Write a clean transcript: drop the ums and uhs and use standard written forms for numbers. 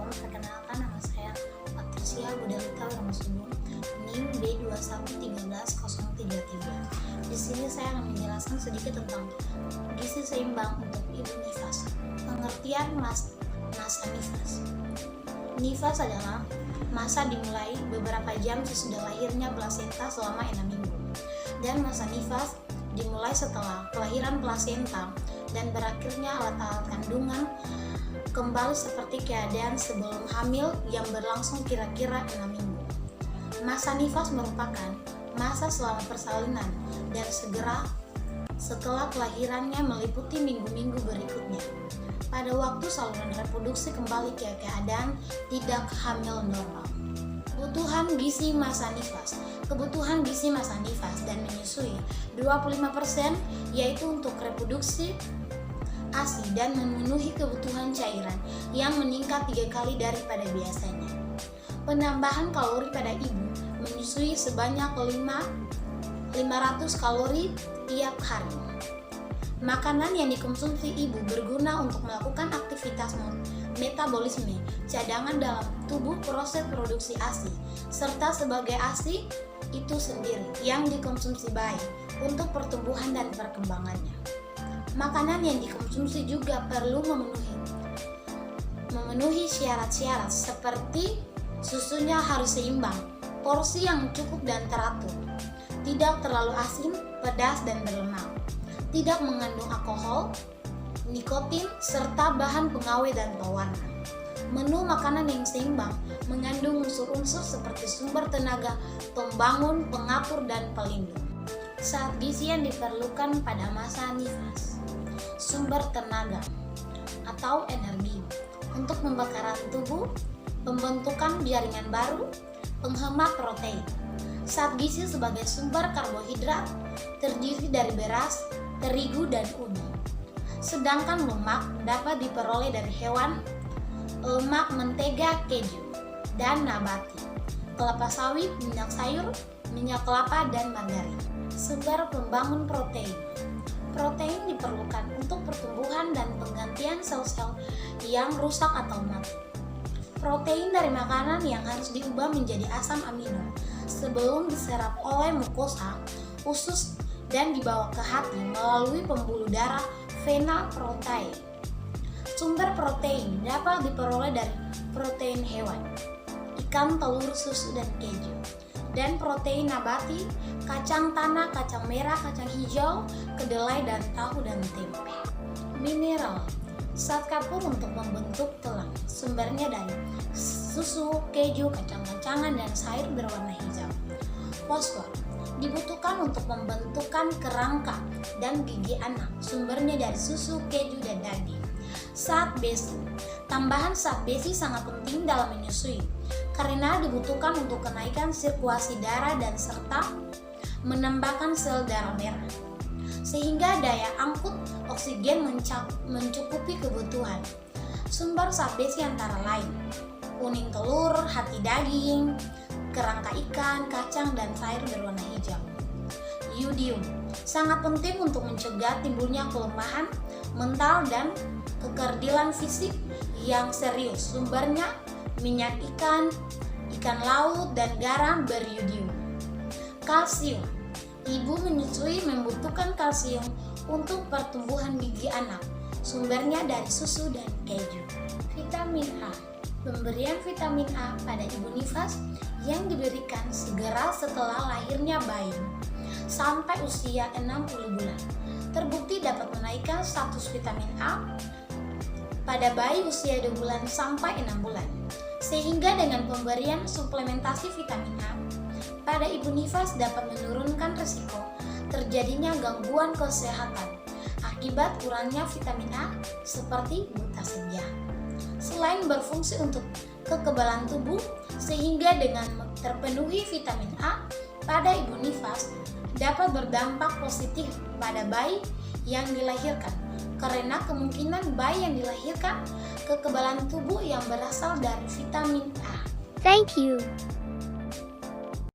perkenalkan nama saya Patricia Budalita Ramasubun, NIM B2131033. Di sini saya akan menjelaskan sedikit tentang gizi seimbang untuk ibu nifas. Pengertian masa nifas. Nifas adalah masa dimulai beberapa jam sesudah lahirnya plasenta selama 6 minggu. Dan masa nifas dimulai setelah kelahiran plasenta dan berakhirnya alat-alat kandungan kembali seperti keadaan sebelum hamil yang berlangsung kira-kira 6 minggu. Masa nifas merupakan masa selama persalinan dan segera setelah kelahirannya meliputi minggu-minggu berikutnya. Pada waktu saluran reproduksi kembali ke keadaan tidak hamil normal. Kebutuhan gizi masa nifas. Kebutuhan gizi masa nifas dan menyusui 25% yaitu untuk reproduksi ASI dan memenuhi kebutuhan cairan yang meningkat 3 kali daripada biasanya. Penambahan kalori pada ibu menyusui sebanyak 500 kalori tiap hari. Makanan yang dikonsumsi ibu berguna untuk melakukan aktivitas metabolisme cadangan dalam tubuh proses produksi ASI, serta sebagai ASI itu sendiri yang dikonsumsi bayi untuk pertumbuhan dan perkembangannya. Makanan yang dikonsumsi juga perlu memenuhi syarat-syarat seperti susunya harus seimbang, porsi yang cukup dan teratur, tidak terlalu asin, pedas, dan berlemak, tidak mengandung alkohol, nikotin, serta bahan pengawet dan pewarna. Menu makanan yang seimbang mengandung unsur-unsur seperti sumber tenaga, pembangun, pengatur, dan pelindung. Saat gizi yang diperlukan pada masa nifas. Sumber tenaga atau energi untuk pembakaran tubuh, pembentukan jaringan baru, penghemat protein. Saat gizi sebagai sumber karbohidrat terdiri dari beras, terigu, dan ubi. Sedangkan lemak dapat diperoleh dari hewan, lemak mentega, keju, dan nabati, kelapa sawit, minyak sayur, minyak kelapa, dan margarin. Sumber pembangun protein. Protein diperlukan untuk pertumbuhan dan penggantian sel-sel yang rusak atau mati. Protein dari makanan yang harus diubah menjadi asam amino sebelum diserap oleh mukosa, usus, dan dibawa ke hati melalui pembuluh darah vena portae. Sumber protein dapat diperoleh dari protein hewan, ikan, telur, susu, dan keju, dan protein nabati, kacang tanah, kacang merah, kacang hijau, kedelai, dan tahu dan tempe. Mineral. Zat kapur untuk membentuk tulang, sumbernya dari susu, keju, kacang-kacangan, dan sayur berwarna hijau. Fosfor dibutuhkan untuk pembentukan kerangka dan gigi anak, sumbernya dari susu, keju, dan daging. Zat besi. Tambahan zat besi sangat penting dalam menyusui karena dibutuhkan untuk kenaikan sirkulasi darah dan serta menambahkan sel darah merah, sehingga daya angkut oksigen mencukupi kebutuhan. Sumber zat besi antara lain kuning telur, hati daging, kerangka ikan, kacang, dan sayur berwarna hijau. Yodium sangat penting untuk mencegah timbulnya kelemahan mental dan kekerdilan fisik yang serius. Sumbernya minyak ikan, ikan laut, dan garam beryodium. Kalsium. Ibu menyusui membutuhkan kalsium untuk pertumbuhan gigi anak. Sumbernya dari susu dan keju. Vitamin A. Pemberian vitamin A pada ibu nifas yang diberikan segera setelah lahirnya bayi sampai usia 60 bulan. Terbukti dapat menaikkan status vitamin A pada bayi usia 2 bulan sampai 6 bulan. Sehingga dengan pemberian suplementasi vitamin A pada ibu nifas dapat menurunkan risiko terjadinya gangguan kesehatan akibat kurangnya vitamin A seperti buta senja. Selain berfungsi untuk kekebalan tubuh, sehingga dengan terpenuhi vitamin A pada ibu nifas dapat berdampak positif pada bayi yang dilahirkan, karena kemungkinan bayi yang dilahirkan kekebalan tubuh yang berasal dari vitamin A. Thank you.